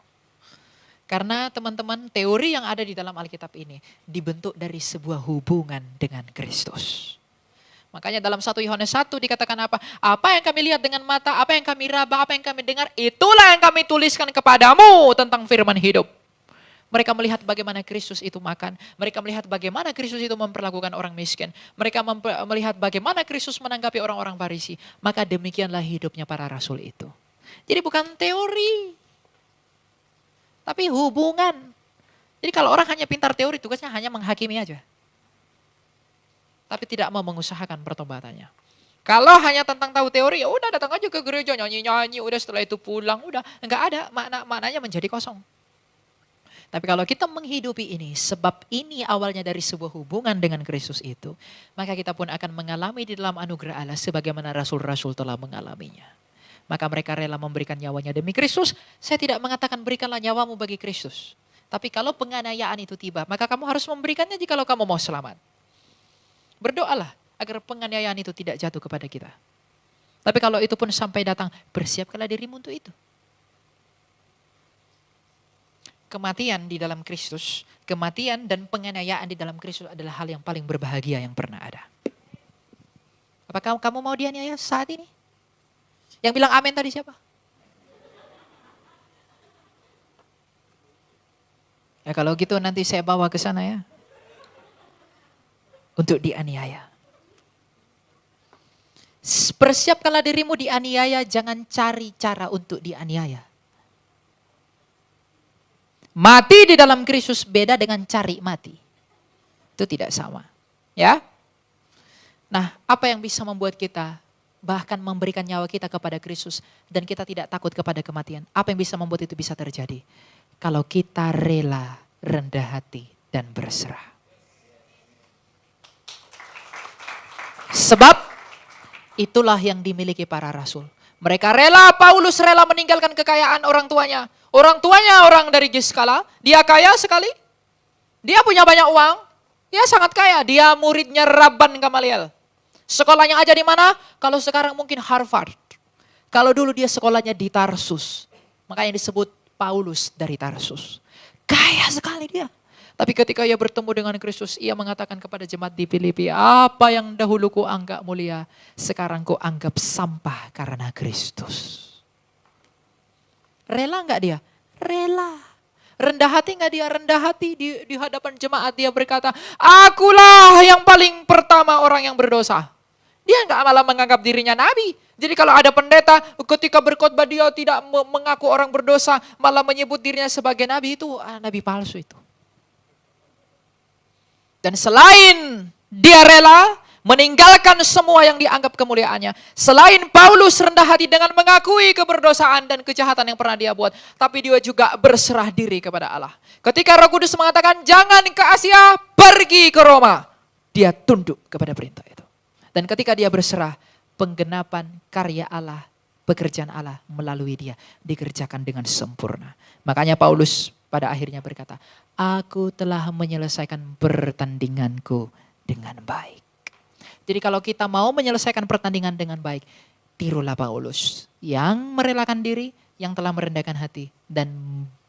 Karena teman-teman, teori yang ada di dalam Alkitab ini dibentuk dari sebuah hubungan dengan Kristus. Makanya dalam 1 Yohanes 1 dikatakan apa? Apa yang kami lihat dengan mata, apa yang kami raba, apa yang kami dengar, itulah yang kami tuliskan kepadamu tentang firman hidup. Mereka melihat bagaimana Kristus itu makan. Mereka melihat bagaimana Kristus itu memperlakukan orang miskin. Mereka melihat bagaimana Kristus menanggapi orang-orang Farisi. Maka demikianlah hidupnya para rasul itu. Jadi bukan teori. Tapi hubungan. Jadi kalau orang hanya pintar teori, tugasnya hanya menghakimi aja. Tapi tidak mau mengusahakan pertobatannya. Kalau hanya tentang tahu teori, ya udah datang aja ke gereja nyanyi-nyanyi, udah setelah itu pulang, udah enggak ada maknanya menjadi kosong. Tapi kalau kita menghidupi ini, sebab ini awalnya dari sebuah hubungan dengan Kristus itu, maka kita pun akan mengalami di dalam anugerah Allah sebagaimana rasul-rasul telah mengalaminya. Maka mereka rela memberikan nyawanya demi Kristus. Saya tidak mengatakan berikanlah nyawamu bagi Kristus. Tapi kalau penganiayaan itu tiba, maka kamu harus memberikannya jikalau kamu mau selamat. Berdoalah agar penganiayaan itu tidak jatuh kepada kita. Tapi kalau itu pun sampai datang, bersiapkanlah dirimu untuk itu. Kematian di dalam Kristus, kematian dan penganiayaan di dalam Kristus adalah hal yang paling berbahagia yang pernah ada. Apakah kamu mau dianiaya saat ini? Yang bilang amin tadi siapa? Ya kalau gitu nanti saya bawa ke sana ya. Untuk dianiaya. Persiapkanlah dirimu dianiaya, jangan cari cara untuk dianiaya. Mati di dalam Kristus beda dengan cari mati. Itu tidak sama. Ya. Nah, apa yang bisa membuat kita bahkan memberikan nyawa kita kepada Kristus dan kita tidak takut kepada kematian? Apa yang bisa membuat itu bisa terjadi? Kalau kita rela, rendah hati, dan berserah. Sebab itulah yang dimiliki para rasul. Mereka rela, Paulus rela meninggalkan kekayaan orang tuanya. Orang tuanya orang dari Giskala, dia kaya sekali. Dia punya banyak uang, dia sangat kaya. Dia muridnya Rabban Gamaliel. Sekolahnya aja di mana? Kalau sekarang mungkin Harvard. Kalau dulu dia sekolahnya di Tarsus. Makanya disebut Paulus dari Tarsus. Kaya sekali dia. Tapi ketika ia bertemu dengan Kristus, ia mengatakan kepada jemaat di Filipi, apa yang dahulu ku anggap mulia, sekarang ku anggap sampah karena Kristus. Rela nggak dia? Rela. Rendah hati nggak dia? Rendah hati di hadapan jemaat dia berkata, akulah yang paling pertama orang yang berdosa. Dia nggak malah menganggap dirinya nabi. Jadi kalau ada pendeta ketika berkhotbah dia tidak mengaku orang berdosa, malah menyebut dirinya sebagai nabi, itu nabi palsu itu. Dan selain dia rela meninggalkan semua yang dianggap kemuliaannya, selain Paulus rendah hati dengan mengakui keberdosaan dan kejahatan yang pernah dia buat, tapi dia juga berserah diri kepada Allah. Ketika Roh Kudus mengatakan jangan ke Asia, pergi ke Roma, dia tunduk kepada perintah itu. Dan ketika dia berserah, penggenapan karya Allah, pekerjaan Allah melalui dia dikerjakan dengan sempurna. Makanya Paulus pada akhirnya berkata, aku telah menyelesaikan pertandinganku dengan baik. Jadi kalau kita mau menyelesaikan pertandingan dengan baik, tirulah Paulus yang merelakan diri, yang telah merendahkan hati dan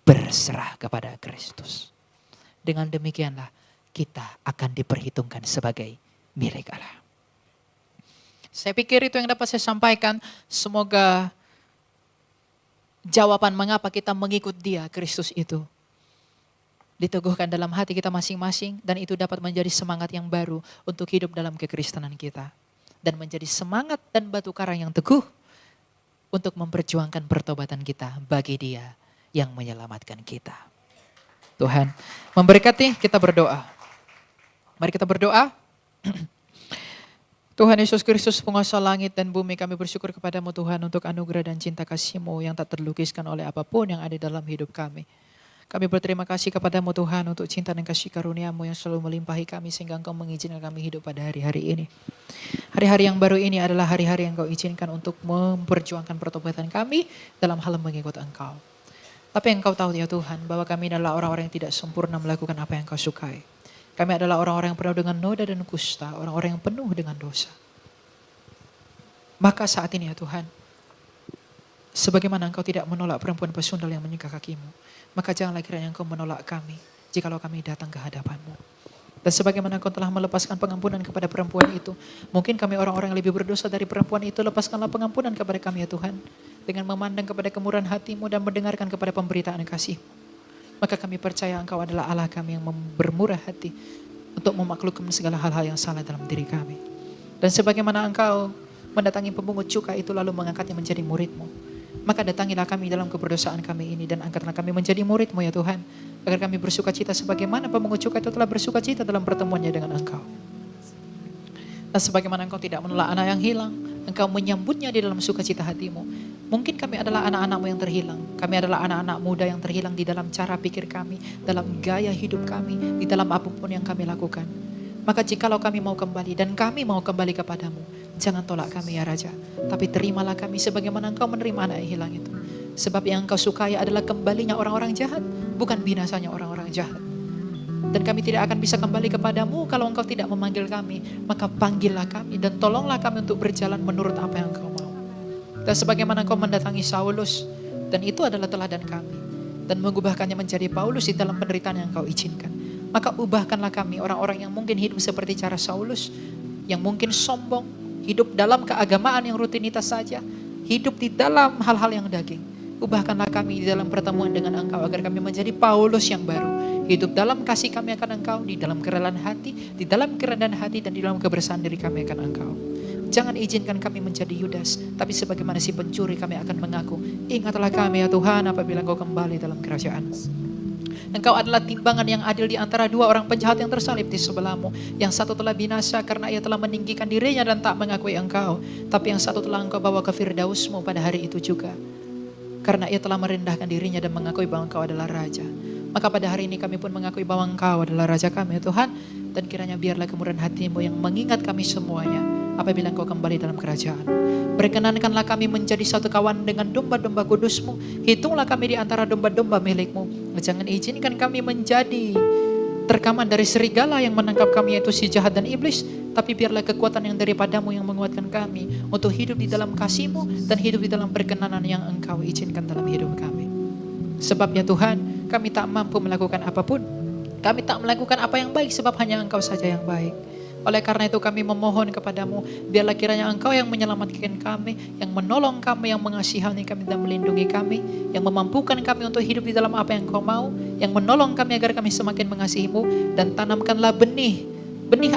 berserah kepada Kristus. Dengan demikianlah kita akan diperhitungkan sebagai milik Allah. Saya pikir itu yang dapat saya sampaikan. Semoga jawaban mengapa kita mengikut dia, Kristus itu, diteguhkan dalam hati kita masing-masing, dan itu dapat menjadi semangat yang baru untuk hidup dalam kekristenan kita. Dan menjadi semangat dan batu karang yang teguh untuk memperjuangkan pertobatan kita bagi dia yang menyelamatkan kita. Tuhan memberkati, kita berdoa. Mari kita berdoa. Tuhan Yesus Kristus, penguasa langit dan bumi, kami bersyukur kepadamu Tuhan untuk anugerah dan cinta kasih-Mu yang tak terlukiskan oleh apapun yang ada dalam hidup kami. Kami berterima kasih kepadamu Tuhan untuk cinta dan kasih karunia-Mu yang selalu melimpahi kami sehingga Engkau mengizinkan kami hidup pada hari-hari ini. Hari-hari yang baru ini adalah hari-hari yang Engkau izinkan untuk memperjuangkan pertobatan kami dalam hal mengikut Engkau. Tapi Engkau tahu ya Tuhan bahwa kami adalah orang-orang yang tidak sempurna melakukan apa yang Engkau sukai. Kami adalah orang-orang yang penuh dengan noda dan kusta, orang-orang yang penuh dengan dosa. Maka saat ini ya Tuhan, sebagaimana Engkau tidak menolak perempuan pesundal yang menyingkap kakimu, maka janganlah kiranya Engkau menolak kami jikalau kami datang ke hadapan-Mu. Dan sebagaimana Engkau telah melepaskan pengampunan kepada perempuan itu, mungkin kami orang-orang yang lebih berdosa dari perempuan itu, lepaskanlah pengampunan kepada kami ya Tuhan, dengan memandang kepada kemurahan hati-Mu dan mendengarkan kepada pemberitaan kasih-Mu. Maka kami percaya Engkau adalah Allah kami yang bermurah hati untuk memaklukkan segala hal-hal yang salah dalam diri kami. Dan sebagaimana Engkau mendatangi pemungut cukai itu lalu mengangkatnya menjadi murid-Mu, maka datangilah kami dalam keberdosaan kami ini dan angkatlah kami menjadi murid-Mu ya Tuhan, agar kami bersuka cita sebagaimana pemungut cukai itu telah bersuka cita dalam pertemuannya dengan Engkau. Dan sebagaimana Engkau tidak menolak anak yang hilang, Engkau menyambutnya di dalam sukacita hati-Mu. Mungkin kami adalah anak-anak-Mu yang terhilang. Kami adalah anak-anak muda yang terhilang di dalam cara pikir kami, dalam gaya hidup kami, di dalam apapun yang kami lakukan. Maka jikalau kami mau kembali dan kami mau kembali kepadamu, jangan tolak kami ya Raja. Tapi terimalah kami sebagaimana Engkau menerima anak yang hilang itu. Sebab yang Engkau sukai adalah kembalinya orang-orang jahat, bukan binasanya orang-orang jahat. Dan kami tidak akan bisa kembali kepadamu kalau Engkau tidak memanggil kami. Maka panggillah kami dan tolonglah kami untuk berjalan menurut apa yang Engkau mau. Dan sebagaimana Engkau mendatangi Saulus, dan itu adalah teladan kami, dan mengubahkannya menjadi Paulus di dalam penderitaan yang Engkau izinkan. Maka ubahkanlah kami orang-orang yang mungkin hidup seperti cara Saulus, yang mungkin sombong, hidup dalam keagamaan yang rutinitas saja, hidup di dalam hal-hal yang daging. Ubahkanlah kami di dalam pertemuan dengan Engkau agar kami menjadi Paulus yang baru. Hidup dalam kasih kami akan Engkau, di dalam kerelaan hati, di dalam kerendahan hati, dan di dalam kebersihan diri kami akan Engkau. Jangan izinkan kami menjadi Yudas, tapi sebagaimana si pencuri kami akan mengaku, ingatlah kami ya Tuhan apabila Engkau kembali dalam kerajaan. Engkau adalah timbangan yang adil di antara dua orang penjahat yang tersalib di sebelahmu. Yang satu telah binasa karena ia telah meninggikan dirinya dan tak mengakui Engkau. Tapi yang satu telah Engkau bawa ke Firdausmu pada hari itu juga. Karena ia telah merendahkan dirinya dan mengakui bahwa Engkau adalah Raja. Maka pada hari ini kami pun mengakui bahwa Engkau adalah Raja kami ya Tuhan. Dan kiranya biarlah kemurahan hati-Mu yang mengingat kami semuanya apabila Engkau kembali dalam kerajaan. Berkenankanlah kami menjadi satu kawan dengan domba-domba kudus-Mu. Hitunglah kami di antara domba-domba milik-Mu. Jangan izinkan kami menjadi terkaman dari serigala yang menangkap kami, yaitu si jahat dan iblis. Tapi biarlah kekuatan yang daripada-Mu yang menguatkan kami untuk hidup di dalam kasih-Mu dan hidup di dalam perkenanan yang Engkau izinkan dalam hidup kami. Sebab ya Tuhan, kami tak mampu melakukan apapun Kami tak melakukan apa yang baik sebab hanya Engkau saja yang baik. Oleh karena itu kami memohon kepadamu, biarlah kiranya Engkau yang menyelamatkan kami, yang menolong kami, yang mengasihani kami dan melindungi kami, yang memampukan kami untuk hidup di dalam apa yang Engkau mau, yang menolong kami agar kami semakin mengasihi-Mu, dan tanamkanlah benih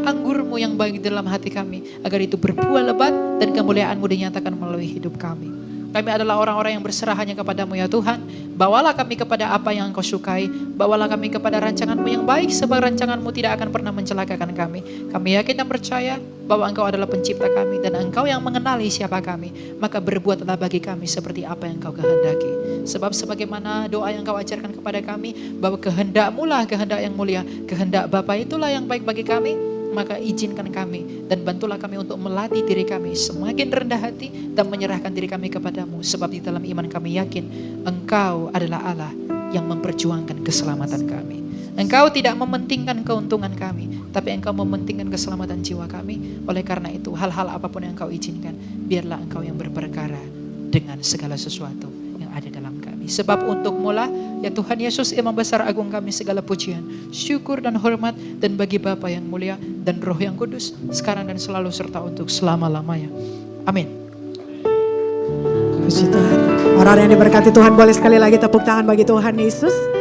anggur-Mu yang baik dalam hati kami, agar itu berbuah lebat dan kemuliaan-Mu dinyatakan melalui hidup kami. Kami adalah orang-orang yang berserah hanya kepadamu ya Tuhan. Bawalah kami kepada apa yang Engkau sukai. Bawalah kami kepada rancangan-Mu yang baik, sebab rancangan-Mu tidak akan pernah mencelakakan kami. Kami yakin dan percaya bahwa Engkau adalah pencipta kami dan Engkau yang mengenali siapa kami. Maka berbuatlah bagi kami seperti apa yang Engkau kehendaki. Sebab sebagaimana doa yang Engkau ajarkan kepada kami, bahwa kehendak-Mu lah kehendak yang mulia. Kehendak Bapa itulah yang baik bagi kami. Maka izinkan kami dan bantulah kami untuk melatih diri kami semakin rendah hati dan menyerahkan diri kami kepadamu. Sebab di dalam iman kami yakin Engkau adalah Allah yang memperjuangkan keselamatan kami. Engkau tidak mementingkan keuntungan kami, tapi Engkau mementingkan keselamatan jiwa kami. Oleh karena itu hal-hal apapun yang Engkau izinkan, biarlah Engkau yang berperkara dengan segala sesuatu yang ada dalam kami. Sebab untuk mula ya Tuhan Yesus Imam Besar Agung kami segala pujian, syukur dan hormat dan bagi Bapa yang mulia dan Roh yang kudus sekarang dan selalu serta untuk selama-lamanya. Amin. Puji Tuhan. Orang yang diberkati Tuhan boleh sekali lagi tepuk tangan bagi Tuhan Yesus.